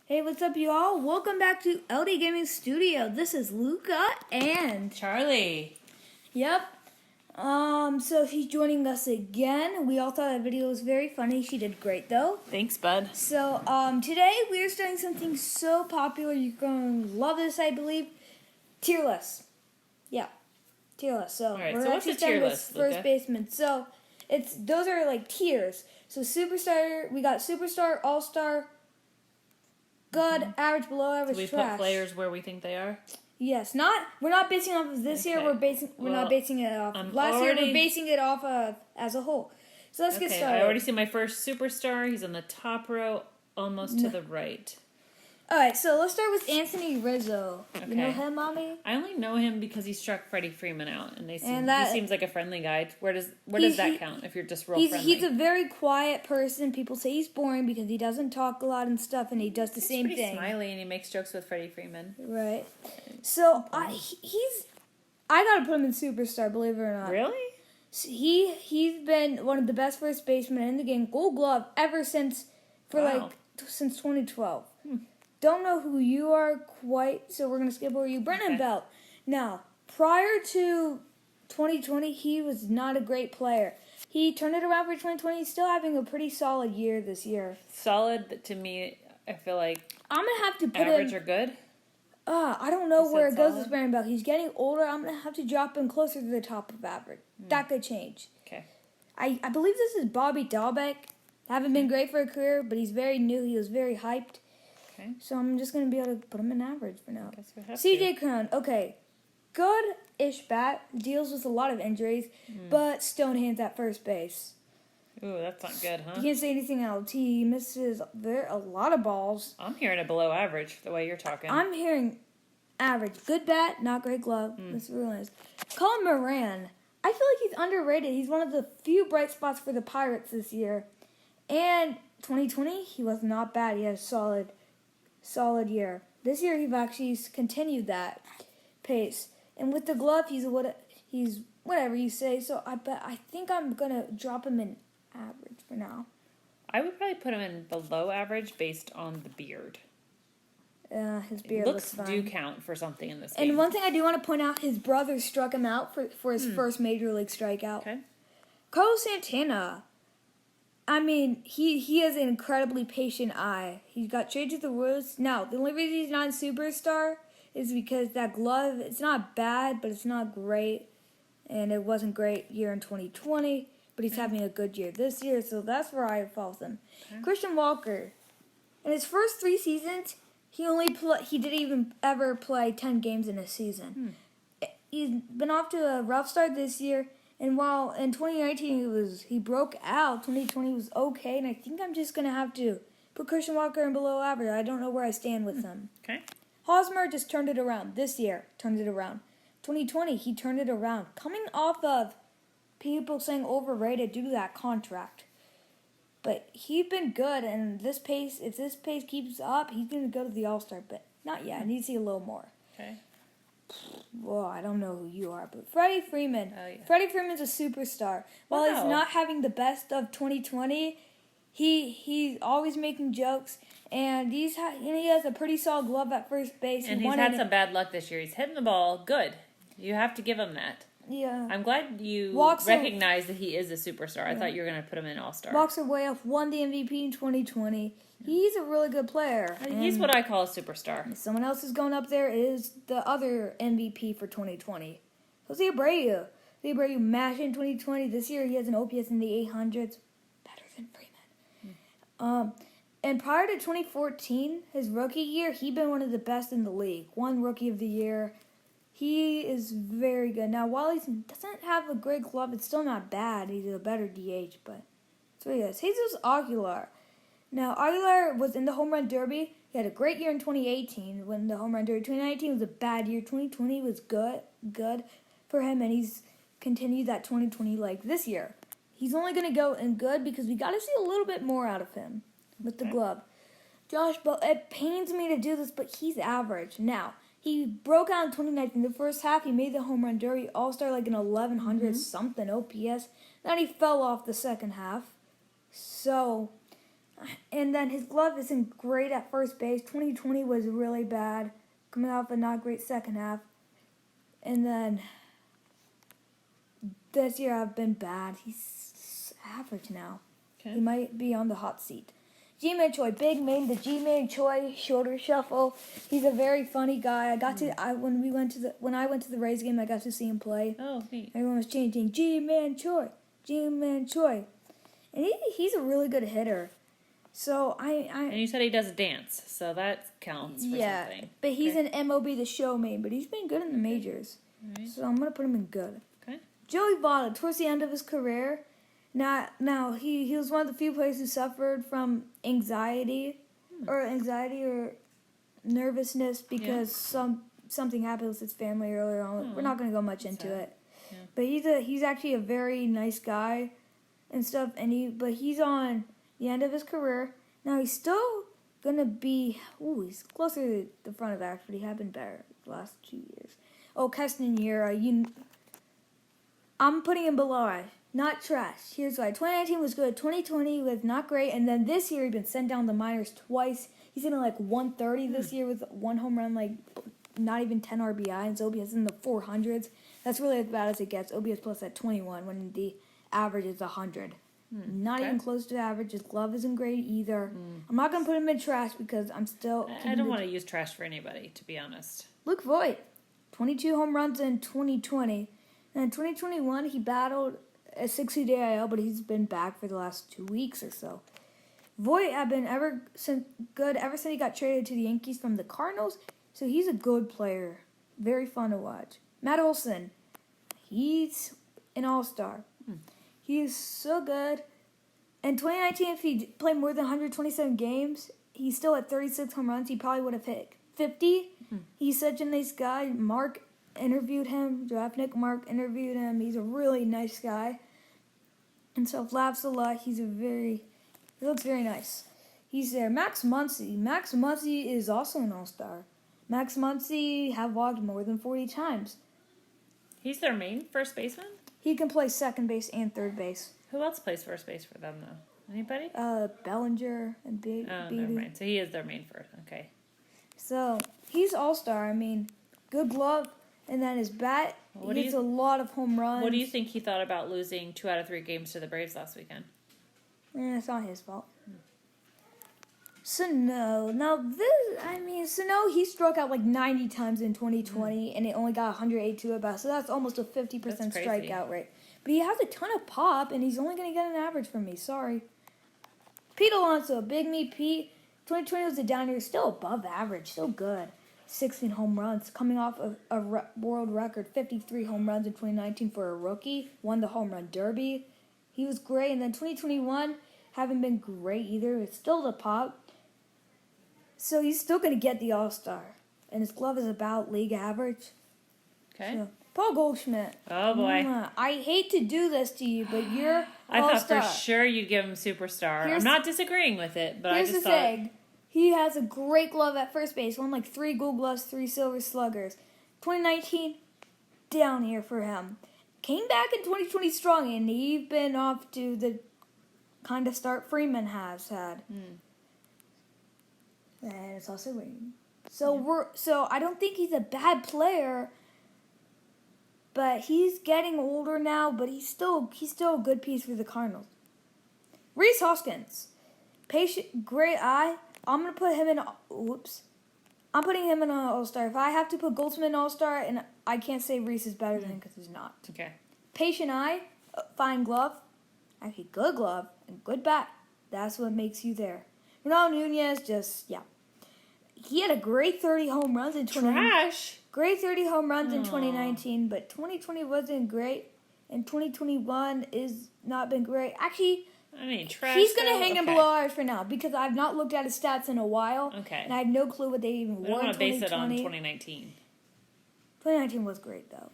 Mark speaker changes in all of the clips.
Speaker 1: Hey, what's up, you all? Welcome back to LD Gaming Studio. This is Luca and
Speaker 2: Charlie.
Speaker 1: Yep. So she's joining us again. We all thought that video was very funny. She did great, though.
Speaker 2: Thanks, bud.
Speaker 1: So, today we're starting something so popular. You're going to love this, I believe. Tier list. Yeah. Tier list. So,
Speaker 2: Alright,
Speaker 1: we're
Speaker 2: so what's
Speaker 1: actually
Speaker 2: a tier
Speaker 1: starting with
Speaker 2: list,
Speaker 1: first
Speaker 2: Luca?
Speaker 1: baseman. So, those are like tiers. So, superstar, we got superstar, all-star, good, average, below average,
Speaker 2: Do we
Speaker 1: trash.
Speaker 2: put players where we think they are?
Speaker 1: Yes, we're not basing it off of this year.
Speaker 2: Okay.
Speaker 1: We're not basing it off of last year. We're basing it off of as a whole. So let's get started.
Speaker 2: I already see my first superstar. He's on the top row, almost to the right.
Speaker 1: All right, so let's start with Anthony Rizzo.
Speaker 2: Okay.
Speaker 1: You know him, Mommy?
Speaker 2: I only know him because he struck Freddie Freeman out, and he seems like a friendly guy. Where does that count if you're just real friendly?
Speaker 1: He's a very quiet person. People say he's boring because he doesn't talk a lot and stuff, and he does the same thing.
Speaker 2: He's pretty smiley, and he makes jokes with Freddie Freeman.
Speaker 1: Right. So I gotta put him in superstar. Believe it or not.
Speaker 2: Really?
Speaker 1: He's been one of the best first basemen in the game, Gold Glove, ever since since 2012. Don't know who you are quite, so we're gonna skip over you. Brennan Belt. Now, prior to 2020, he was not a great player. He turned it around for 2020. He's still having a pretty solid year this year.
Speaker 2: Solid to me. I feel like
Speaker 1: I'm gonna have to put
Speaker 2: average or good.
Speaker 1: I don't know where it goes
Speaker 2: solid?
Speaker 1: with Brennan Belt. He's getting older. I'm gonna have to drop him closer to the top of average. That could change.
Speaker 2: Okay.
Speaker 1: I believe this is Bobby Dahlbeck. Haven't been great for a career, but he's very new. He was very hyped.
Speaker 2: Okay.
Speaker 1: So I'm just going to be able to put him in average for now.
Speaker 2: Guess we have
Speaker 1: CJ Cron, okay. Good-ish bat. Deals with a lot of injuries, but stone hands at first base.
Speaker 2: Ooh, that's not good, huh?
Speaker 1: You can't say anything else. He misses a lot of balls.
Speaker 2: I'm hearing a below average, the way you're talking.
Speaker 1: I'm hearing average. Good bat, not great glove. That's real nice. Colin Moran. I feel like he's underrated. He's one of the few bright spots for the Pirates this year. And 2020, he was not bad. He had a solid year. This year, he's actually continued that pace. And with the glove, he's whatever you say. So I think I'm gonna drop him in average for now.
Speaker 2: I would probably put him in below average based on the beard.
Speaker 1: His beard looks fine.
Speaker 2: Do count for something in this game.
Speaker 1: And one thing I do want to point out, his brother struck him out for his first major league strikeout.
Speaker 2: Okay.
Speaker 1: Carlos Santana. I mean, he has an incredibly patient eye. He got traded to the Royals. Now, the only reason he's not a superstar is because that glove, it's not bad, but it's not great. And it wasn't great year in 2020, but he's having a good year this year, so that's where I follow him. Okay. Christian Walker. In his first 3 seasons, he didn't even ever play 10 games in a season. He's been off to a rough start this year. And while in 2019 he broke out, 2020 was okay, and I think I'm just going to have to put Christian Walker in below average. I don't know where I stand with him.
Speaker 2: Okay.
Speaker 1: Hosmer just turned it around. This year, turned it around. 2020, he turned it around. Coming off of people saying overrated due to that contract. But he's been good, and if this pace keeps up, he's going to go to the All-Star, but not yet. I need to see a little more.
Speaker 2: Okay.
Speaker 1: Well, I don't know who you are, but Freddie Freeman.
Speaker 2: Oh, yeah.
Speaker 1: Freddie Freeman's a superstar. While he's not having the best of 2020, he's always making jokes, and he has a pretty solid glove at first base.
Speaker 2: And he's had some bad luck this year. He's hitting the ball good. You have to give him that.
Speaker 1: Yeah.
Speaker 2: I'm glad you recognize that he is a superstar. I thought you were going to put him in All-Star.
Speaker 1: Walks are way off. Won the MVP in 2020. He's a really good player.
Speaker 2: He's what I call a superstar.
Speaker 1: Someone else is going up there is the other MVP for 2020. Jose Abreu. Jose Abreu mashed in 2020. This year he has an OPS in the 800s. Better than Freeman. And prior to 2014, his rookie year, he'd been one of the best in the league. Won Rookie of the Year. He is very good. Now, while he doesn't have a great glove, it's still not bad. He's a better DH, but that's what he is. Jesus Aguilar. Now, Aguilar was in the Home Run Derby. He had a great year in 2018 when the Home Run Derby. 2019 was a bad year. 2020 was good for him, and he's continued that 2020 like this year. He's only going to go in good because we got to see a little bit more out of him with the glove. Josh Bell, it pains me to do this, but he's average. Now, he broke out in 2019. The first half, he made the Home Run Derby All-Star like an 1100-something OPS. Then he fell off the second half. So And then his glove isn't great at first base. 2020 was really bad, coming off a not great second half. And then this year I've been bad. He's average now.
Speaker 2: Okay.
Speaker 1: He might be on the hot seat. Ji-Man Choi, big main, the Ji-Man Choi shoulder shuffle. He's a very funny guy. When I went to the Rays game, I got to see him play.
Speaker 2: Oh, neat.
Speaker 1: Everyone was chanting Ji-Man Choi, Ji-Man Choi, and he's a really good hitter. So
Speaker 2: And you said he does dance, so that counts for something.
Speaker 1: But he's in MLB the show main, but he's been good in the majors.
Speaker 2: Right.
Speaker 1: So I'm gonna put him in good.
Speaker 2: Okay.
Speaker 1: Joey Votto, towards the end of his career, now he was one of the few players who suffered from anxiety or nervousness because something happened with his family earlier on. We're not gonna go much into it.
Speaker 2: Yeah.
Speaker 1: But he's actually a very nice guy and stuff, but he's on the end of his career. Now he's still gonna be he's closer to the front of the act, but he had been better the last 2 years. Oh, Castanera, I'm putting him below. Not trash. Here's why. 2019 was good. 2020 was not great. And then this year, he's been sent down the minors twice. He's hitting like 130 this year with one home run, like not even 10 RBI. And his OPS in the 400s. That's really as bad as it gets. OPS plus at 21 when the average is 100. Not even close to average. His glove isn't great either. I'm not going to put him in trash because I'm still...
Speaker 2: I don't want to use trash for anybody, to be honest.
Speaker 1: Luke Voigt, 22 home runs in 2020. And in 2021, he battled a 60-day IL, but he's been back for the last 2 weeks or so. Voigt had been good ever since he got traded to the Yankees from the Cardinals, so he's a good player. Very fun to watch. Matt Olson, he's an all-star. He is so good. In 2019, if he played more than 127 games, he's still at 36 home runs. He probably would have hit 50. He's such a nice guy. Mark interviewed him. Draftnik Mark interviewed him. He's a really nice guy. And so laughs a lot. He looks very nice. He's there. Max Muncy. Max Muncy is also an all-star. Max Muncy have walked more than 40 times.
Speaker 2: He's their main first baseman?
Speaker 1: He can play second base and third base.
Speaker 2: Who else plays first base for them, though? Anybody?
Speaker 1: Bellinger and Beatty.
Speaker 2: Never mind. So he is their main first. Okay.
Speaker 1: So he's all-star. I mean, good glove. And then his bat, he hits a lot of home runs.
Speaker 2: What do you think he thought about losing 2 out of 3 games to the Braves last weekend?
Speaker 1: It's not his fault. Sano. Now, Sano, he struck out like 90 times in 2020, and it only got 182 at bat, so that's almost a 50% strikeout rate. But he has a ton of pop, and he's only going to get an average from me. Sorry. Pete Alonso, Big Me Pete. 2020 was a down year, still above average, still good. 16 home runs, coming off a world record 53 home runs in 2019 for a rookie. Won the home run derby. He was great, and then 2021 haven't been great either. It's still the pop. So he's still going to get the All-Star. And his glove is about league average.
Speaker 2: Okay.
Speaker 1: So, Paul Goldschmidt.
Speaker 2: Oh, boy.
Speaker 1: I hate to do this to you, but you're
Speaker 2: I
Speaker 1: All-Star.
Speaker 2: thought for sure you'd give him Superstar. I'm not disagreeing with it, but I just thought...
Speaker 1: Here's the thing. He has a great glove at first base. Won like 3 Gold Gloves, 3 Silver Sluggers. 2019, down here for him. Came back in 2020 strong, and he's been off to the kind of start Freeman has had. And it's also raining. So I don't think he's a bad player, but he's getting older now, but he's still a good piece for the Cardinals. Rhys Hoskins. Patient, great eye. I'm going to put him in... I'm putting him in an All-Star. If I have to put Goldsman in All-Star, and I can't say Reese is better than him because he's not.
Speaker 2: Okay.
Speaker 1: Patient eye, fine glove, actually good glove, and good bat. That's what makes you there. Ronaldo Nunez, he had a great 30 home runs in 2019.
Speaker 2: Trash.
Speaker 1: Great 30 home runs in 2019, but 2020 wasn't great, and 2021 is not been great. Actually,
Speaker 2: trash.
Speaker 1: He's going to hang him below ours for now because I've not looked at his stats in a while.
Speaker 2: Okay.
Speaker 1: And I have no clue what they even were in 2020.
Speaker 2: I don't want to base it on 2019.
Speaker 1: 2019 was great, though.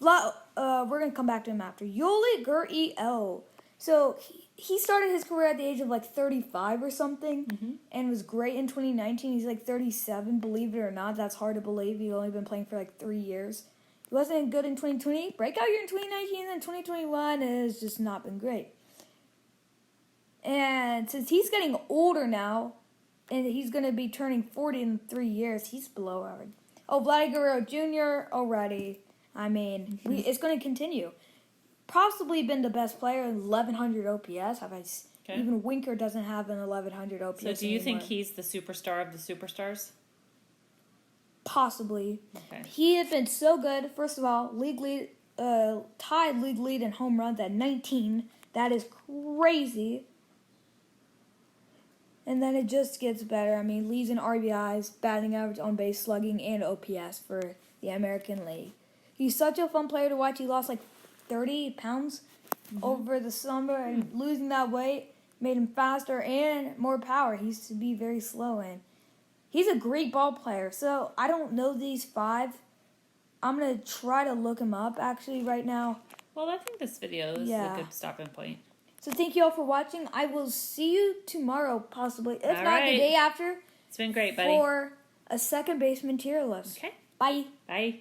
Speaker 1: We're going to come back to him after. Yoli Gurriel. So, he started his career at the age of like 35 or something and was great in 2019. He's like 37, believe it or not. That's hard to believe. He's only been playing for like 3 years. He wasn't good in 2020. Breakout year in 2019 and then 2021 has just not been great. And since he's getting older now, and he's going to be turning 40 in 3 years, he's below average. Oh, Vladdy Guerrero Jr. already. I mean, it's going to continue. Possibly been the best player in 1100 OPS. Even Winker doesn't have an 1100 OPS.
Speaker 2: So do you think he's the superstar of the superstars?
Speaker 1: Possibly.
Speaker 2: Okay.
Speaker 1: He has been so good. First of all, tied league lead in home runs at 19. That is crazy. And then it just gets better. I mean, leads in RBIs, batting average, on base, slugging, and OPS for the American League. He's such a fun player to watch. He lost like 30 pounds over the summer, and losing that weight made him faster and more power. He used to be very slow, and he's a great ball player. So I don't know these 5. I'm going to try to look him up actually right now.
Speaker 2: Well, I think this video is a good stopping point.
Speaker 1: So thank you all for watching. I will see you tomorrow, possibly, if
Speaker 2: all
Speaker 1: not the day after.
Speaker 2: It's been great, buddy.
Speaker 1: For a second baseman tier list.
Speaker 2: Okay.
Speaker 1: Bye.
Speaker 2: Bye.